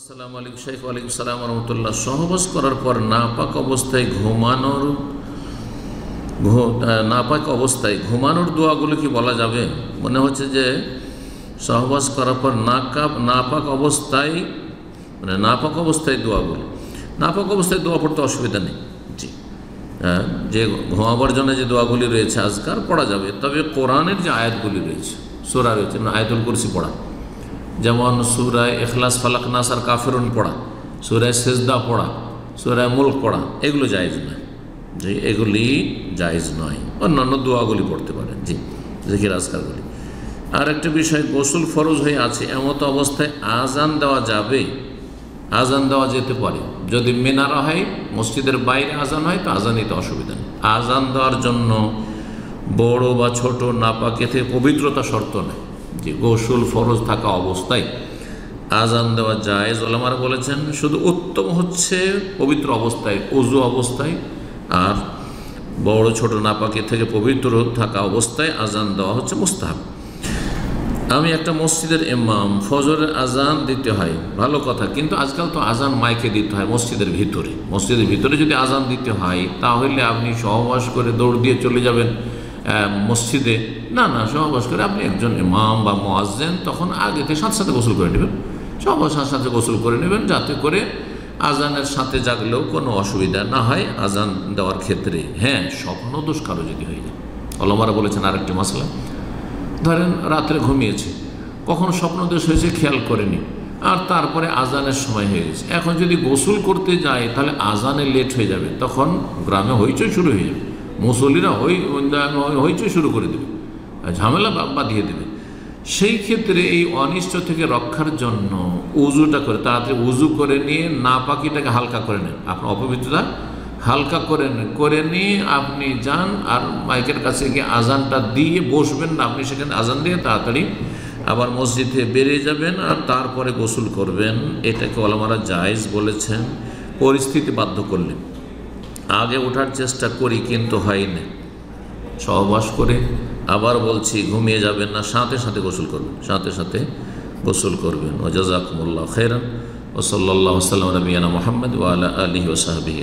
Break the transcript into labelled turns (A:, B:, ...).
A: আসসালামু আলাইকুম শেখ। ওয়ালাইকুম সালাম রহমতুল্লাহ। সহবাস করার পর নাপাক অবস্থায় ঘুমানোর দোয়াগুলো কি বলা যাবে? মনে হচ্ছে যে সহবাস করার পর নাপাক অবস্থায় দোয়া পড়তে অসুবিধা নেই। জি, যে ঘুমাবার জন্য যে দোয়াগুলি রয়েছে আজকার পড়া যাবে, তবে কোরআনের যে আয়াতগুলি রয়েছে, সূরা রয়েছে, আয়াতুল কুরসি পড়া, যেমন সূরায়ে ইখলাস, ফালাক, নাস আর কাফিরুন পড়া, সূরায়ে সিজদা পড়া, সূরায়ে মুলক পড়া, এগুলো জায়েজ নয়। জি, এগুলি জায়েজ নয়। অন্যান্য দোয়াগুলি পড়তে পারেন। জি, জিকির আজকারগুলি। আর একটা বিষয়, গোসল ফরজ হয়ে আছে এমতো অবস্থায় আজান দেওয়া যাবে? আজান দেওয়া যেতে পারে। যদি মিনারা হয়, মসজিদের বাইরে আজান হয়, তো আজান দিতে অসুবিধা নেই। আজান দেওয়ার জন্য বড় বা ছোট নাপাকে থেকে পবিত্রতা শর্ত নেই। যে গোসল ফরজ থাকা অবস্থায় আজান দেওয়া জায়েজ। ওলামারা বলেছেন শুধু উত্তম হচ্ছে পবিত্র অবস্থায়, ওযু অবস্থায়, আর বড় ছোট নাপাকে থেকে পবিত্র থাকা অবস্থায় আজান দেওয়া হচ্ছে মুস্তাহাব। আমি একটা মসজিদের ইমাম, ফজরের আজান দিতে হয়, ভালো কথা, কিন্তু আজকাল তো আজান মাইকে দিতে হয় মসজিদের ভিতরে যদি আজান দিতে হয়, তাহলে আপনি সহবাস করে দৌড় দিয়ে চলে যাবেন মসজিদে? না, সহবাস করে আপনি একজন ইমাম বা মুয়াজ্জিন, তখন আগে থেকে সাথে গোসল করে নেবেন, সহবাস সাথে গোসল করে নেবেন, যাতে করে আজানের সাথে জাগলেও কোনো অসুবিধা না হয় আজান দেওয়ার ক্ষেত্রে। হ্যাঁ, স্বপ্ন দোষ কারো যদি হয়ে যায়, ওলামারা বলেছেন আরেকটি মাসলা, ধরেন রাত্রে ঘুমিয়েছে, কখনো স্বপ্ন দোষ হয়েছে খেয়াল করেনি, আর তারপরে আজানের সময় হয়ে গেছে, এখন যদি গোসল করতে যায় তাহলে আজানে লেট হয়ে যাবে, তখন গ্রামে হইচই শুরু হয়ে যাবে, মুসল্লিরা হইচই শুরু করে দেবে, ঝামেলা বাঁধিয়ে দেবে। সেই ক্ষেত্রে এই অনিষ্ট থেকে রক্ষার জন্য উজুটা করে, তাড়াতাড়ি উজু করে নিয়ে নাপাকিটাকে হালকা করে নেন, আপনার অপবিত্রতা হালকা করে নিয়ে আপনি যান, আর মাইকের কাছে গিয়ে আজানটা দিয়ে বসবেন না, আপনি সেখানে আজান দিয়ে তাড়াতাড়ি আবার মসজিদে বেরিয়ে যাবেন, আর তারপরে গোসল করবেন। এটাকে ওলামারা জায়েজ বলেছেন, পরিস্থিতি বাধ্য করলে। আগে ওঠার চেষ্টা করি কিন্তু হয়নি, সহবাস করে আবার বলছি ঘুমিয়ে যাবেন না, সাথে সাথে গোসল করবেন। ওয়া জাযাকুমুল্লাহু খাইরান ওয়া সাল্লাল্লাহু আলা নবিয়িনা মুহাম্মদ ওয়া আলা আলিহি ওয়া সাহবিহি।